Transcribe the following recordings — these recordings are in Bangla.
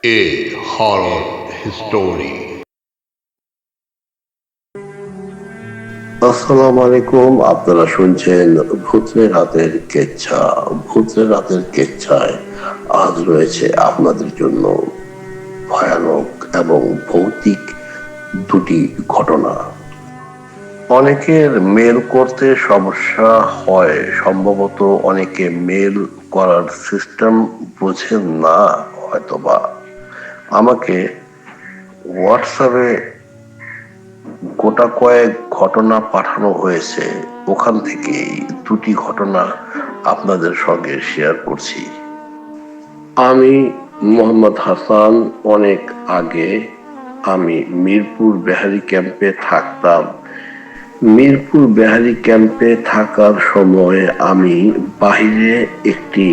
A horror story. আসসালামু আলাইকুম। আপনারা শুনছেন ভূতের রাতের কেচ্ছা। ভূতের রাতের কেচ্ছায় আজ রয়েছে আপনাদের জন্য ভয়ানক এবং ভৌতিক দুটি ঘটনা। অনেকের মেল করতে সমস্যা হয়, সম্ভবত অনেকে মেল করার সিস্টেম বোঝেন না হয়তোবা। আমাকে হোয়াটসঅ্যাপে গোটা কয়েক ঘটনা পাঠানো হয়েছে, ওখান থেকে দুটি ঘটনা আপনাদের সঙ্গে শেয়ার করছি। আমি মোহাম্মদ হাসান। অনেক আগে আমি মিরপুর বেহারি ক্যাম্পে থাকতাম। মিরপুর বেহারি ক্যাম্পে থাকার সময় আমি বাহিরে একটি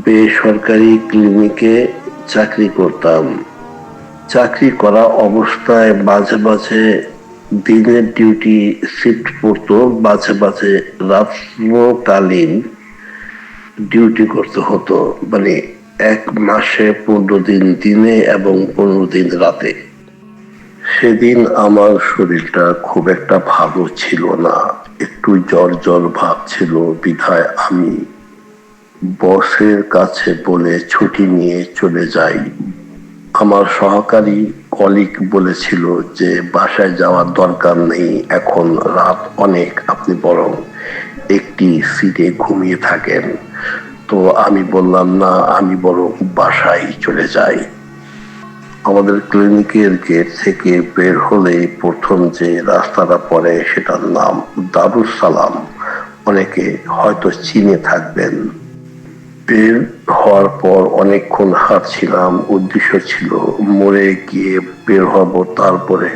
বেসরকারি ক্লিনিকে চাকরি করতাম। চাকরি করা অবস্থায় মাঝে মাঝে দিনের ডিউটি শিফট পড়তো, মাঝে মাঝে রাত্রকালীন ডিউটি করতে হতো, মানে এক মাসে 15 দিন দিনে এবং 15 দিন রাতে। সেদিন আমার শরীরটা খুব একটা ভালো ছিল না, একটু জ্বর জ্বর ভাব ছিল। বিধায় আমি বসের কাছে বলে ছুটি নিয়ে চলে যাই। আমার সহকারী কলিগ বলেছিল যে বাসায় যাওয়ার দরকার নেই, এখন রাত অনেক, আপনি বরং একটি সিটে ঘুমিয়ে থাকেন। তো আমি বললাম না, আমি বরং বাসায় চলে যাই। আমাদের ক্লিনিকের গেট থেকে বের হলে প্রথম যে রাস্তাটা পড়ে সেটার নাম দারুস সালাম। অনেকে হয়তো চিনে থাকবেন। বের হওয়ার পর অনেকক্ষণ হাঁটছিলাম, উদ্দেশ্য ছিল মোড়ে গিয়ে বের হব, তারপরে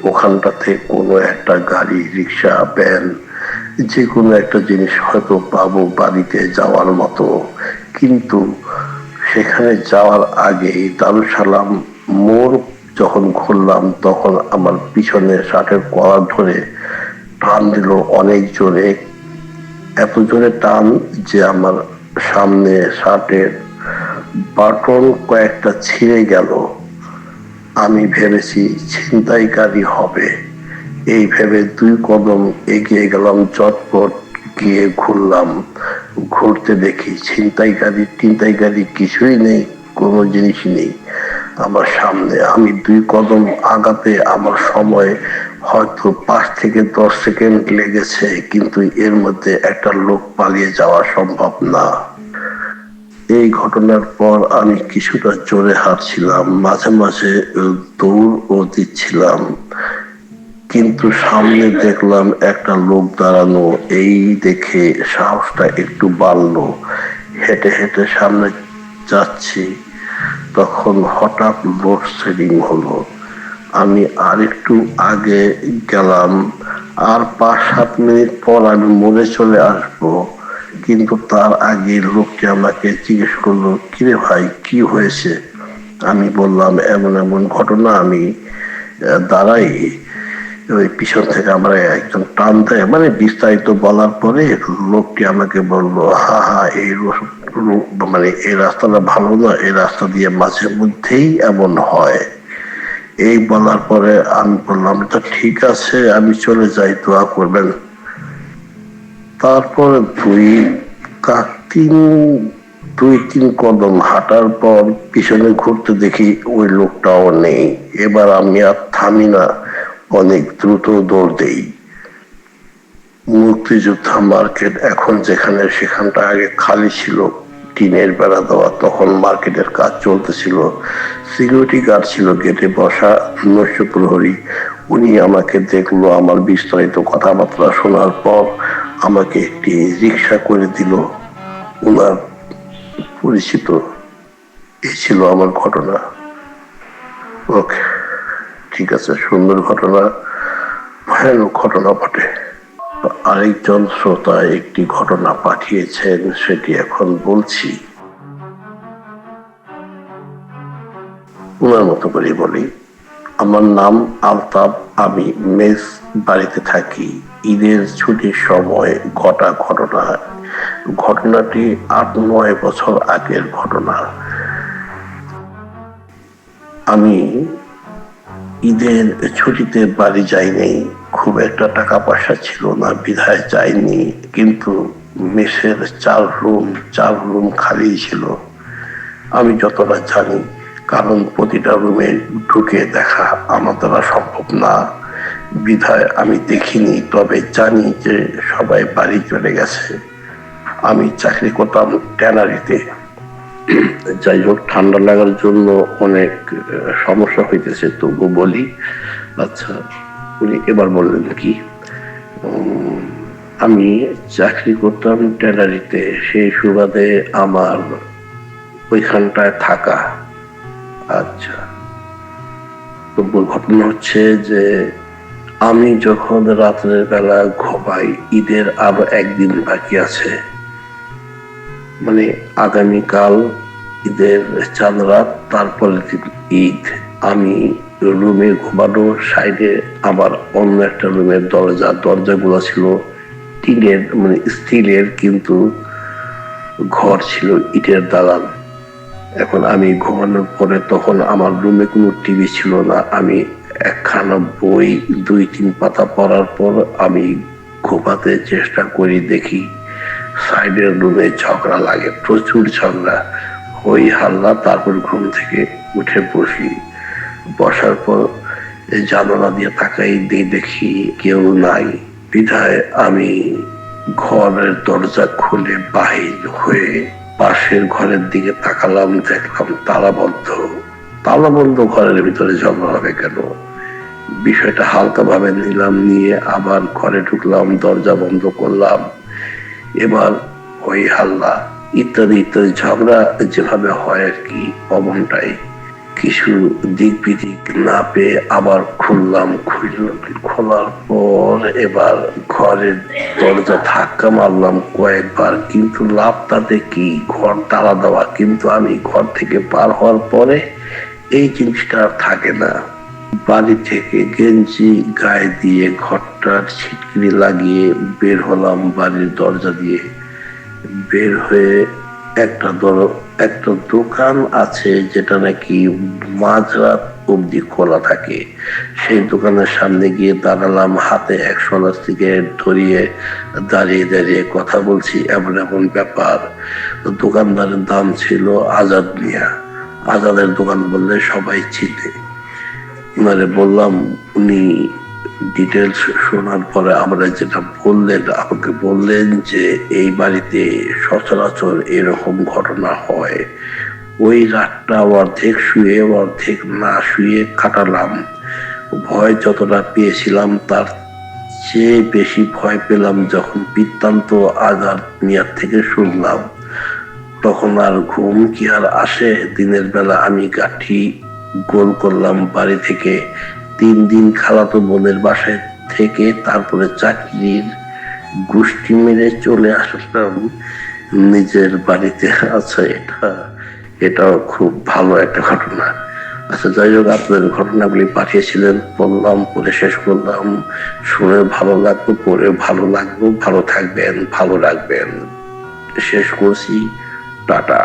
ওখানটাতে কোনো একটা গাড়ি, রিক্সা, ভ্যান, যে কোনো একটা জিনিস হয়তো পাবো বাড়িতে যাওয়ার মতো। কিন্তু সেখানে যাওয়ার আগেই দারুসালাম মোড় যখন ঘুরলাম, তখন আমার পিছনে শার্টের কলার ধরে টান দিল অনেক জোরে। এত জোরে টান যে আমার সামনে শার্টের বাটন কয়েকটা ছিঁড়ে গেল। আমি ভেবেছি ছিনতাইকারী হবে, এই ভেবে 2 কদম এগিয়ে গেলাম। চটপট গিয়ে ঘুরলাম, ঘুরতে দেখি ছিনতাইকারী কিছুই নেই, কোনো জিনিস নেই আমার সামনে। আমি 2 কদম আগাতে আমার সময় হয়তো 5 থেকে 10 সেকেন্ড লেগেছে, কিন্তু এর মধ্যে একটা লোক পালিয়ে যাওয়া সম্ভব না। এই ঘটনার পর আমি কিছুটা জোরে হাঁটছিলাম, মাঝে মাঝে দৌড়ও দিচ্ছিলাম, কিন্তু সামনে দেখলাম একটা লোক দাঁড়ানো। এই দেখে সাহসটা একটু বাড়লো। হেঁটে হেঁটে সামনে যাচ্ছি, তখন হঠাৎ লোডশেডিং হলো। আমি আর একটু আগে গেলাম, আর 5-7 মিনিট পর আমি মোড়ে চলে আসবো। কিন্তু তার আগে লোকটি আমাকে জিজ্ঞেস করলো, কিরে ভাই কি হয়েছে? আমি বললাম এমন এমন ঘটনা। আমি দাঁড়াই, ওই পিছন থেকে আমরা একজন টান দেয়, মানে বিস্তারিত বলার পরে লোকটি আমাকে বললো, হা হা, মানে এই রাস্তাটা ভালো না, এই রাস্তা দিয়ে মাঝে মধ্যেই এমন হয়। এই বলার পরে আমি বললাম তো ঠিক আছে, আমি চলে যাই, দোয়া করবেন। তারপর তিন 2-3 কদম হাঁটার পর পিছনে ঘুরতে দেখি ওই লোকটাও নেই। এবার আমি আর থামি না, অনেক দ্রুত দৌড় দেই। মুক্তিযোদ্ধা মার্কেট এখন যেখানে, সেখানটা আগে খালি ছিল, টিনের বেড়া দেওয়া। তখন মার্কেটের কাজ চলতেছিল, সিকিউরিটি গার্ড ছিল গেটে বসা, নৈশ প্রহরী। উনি আমাকে দেখলো, আমার বিস্তারিত কথাবার্তা শোনার পর আমাকে একটি রিক্সা করে দিল, ওনার পরিচিত। এই ছিল আমার ঘটনা। ওকে, ঠিক আছে, সুন্দর ঘটনা, ভয়ানক ঘটনা বটে। আরেকজন শ্রোতা একটি ঘটনা পাঠিয়েছেন, সেটি এখন বলছি। ওনার মতো করে বলি। আমার নাম আলতাফ, আমি মেস বাড়িতে থাকি। ঈদের ছুটির সময় ঘটা ঘটনা। ঘটনাটি 8-9 বছর আগের ঘটনা। আমি ঈদের ছুটিতে বাড়ি যাইনি, খুব একটা টাকা পয়সা ছিল না বিধায় যাইনি, কিন্তু মেসের 4 রুম খালি ছিল আমি যতটা জানি, কারণ প্রতিটা রুমে ঢুকে দেখা আমার দ্বারা সম্ভব না বিধায় আমি দেখিনি, তবে জানি যে সবাই বাড়ি চলে গেছে। আমি চাকরি করতাম ট্যানারিতে। যাই হোক, ঠান্ডা লাগার জন্য অনেক সমস্যা হইতেছে, তবু বলি। আচ্ছা, উনি এবার বললেন কি, আমি চাকরি করতাম ট্যানারিতে, সেই সুবাদে আমার ওইখানটায় থাকা। আচ্ছা, তো ঘটনা হচ্ছে যে আমি যখন রাতের বেলা ঘুমাই, ঈদের আরো একদিন বাকি আছে, মানে আগামীকাল ঈদের চাঁদ রাত, তারপরে ঈদ। আমি রুমে ঘুমানো সাইডে আমার অন্য একটা রুমের দরজাগুলো ছিল টিনের, মানে স্টিলের, কিন্তু ঘর ছিল ইটের দালান। এখন আমি ঘুমানোর পরে তখন আমার রুমে কোনো টিভি ছিল না, আমি একখানা বই 2-3 পাতা পড়ার পর আমি ঘুমাতে চেষ্টা করি, দেখি সাইডের রুমে ঝগড়া লাগে, প্রচুর ঝগড়া, হই হাল্লা। তারপর ঘুম থেকে উঠে বসি, বসার পর জানালা দিয়ে তাকাই, দেখি কেউ নাই বিধায় আমি ঘরের দরজা খুলে বাহির হয়ে পাশের ঘরের দিকে তাকালাম, দেখলাম তালাবন্ধ ঘরের ভিতরে ঝগড়া হবে কেন? বিষয়টা হালকা ভাবে নিলাম, নিয়ে আবার ঘরে ঢুকলাম, দরজা বন্ধ করলাম। এবার ওই হাল্লা ইত্যাদি ইত্যাদি ঝগড়া যেভাবে হয় আর কি, অমনটাই। কিছু দিক বিদিক না পেয়ে আবার খোলার পর এবার ঘরের দরজা ধাক্কা মারলাম কয়েকবার, কিন্তু লাভ তাতে কি, ঘর তালা দেওয়া, কিন্তু আমি ঘর থেকে পার হওয়ার পরে এই জিনিসটা আর থাকে না। বাড়ি থেকে গেঞ্জি গায়ে দিয়ে ঘরটার ছিটকিনি লাগিয়ে বের হলাম বাড়ির দরজা দিয়ে। বের হয়ে একটা দোকান আছে যেটা নাকি মাঝরাত অব্দি খোলা থাকে, সেই দোকানের সামনে গিয়ে দাঁড়ালাম, হাতে এক সোনার সিগারেট ধরিয়ে দাঁড়িয়ে দাঁড়িয়ে কথা বলছি, এমন এমন ব্যাপার। দোকানদারের দাম ছিল আজাদ মিয়া। আজাদের দোকান বললে সবাই চিনে। উনারে বললাম, উনি ডিটেলস শোনার পরে আমরা যেটা বললেন, আমাকে বললেন যে এই বাড়িতে সচরাচর এরকম ঘটনা হয়। ওই রাতটা অর্ধেক শুয়ে অর্ধেক না শুয়ে কাটালাম। ভয় যতটা পেয়েছিলাম তার চেয়ে বেশি ভয় পেলাম যখন বৃত্তান্ত আজাদ মিয়ার থেকে শুনলাম। তখন আর ঘুম কি আর আসে? দিনের বেলা আমি গাঠি গোল করলাম বাড়ি থেকে, 3 দিন খালাতো বোনের বাসায় থেকে তারপরে চাকরির গোষ্ঠী মেরে চলে আসলাম নিজের বাড়িতে। আচ্ছা, এটাও খুব ভালো একটা ঘটনা। আচ্ছা, যাই হোক, আপনাদের ঘটনাগুলি পাঠিয়েছিলেন, বললাম, পড়ে শেষ করলাম। শুনে ভালো লাগলো, পড়ে ভালো লাগলো। ভালো থাকবেন, ভালো রাখবেন। শেষ করছি, টাটা।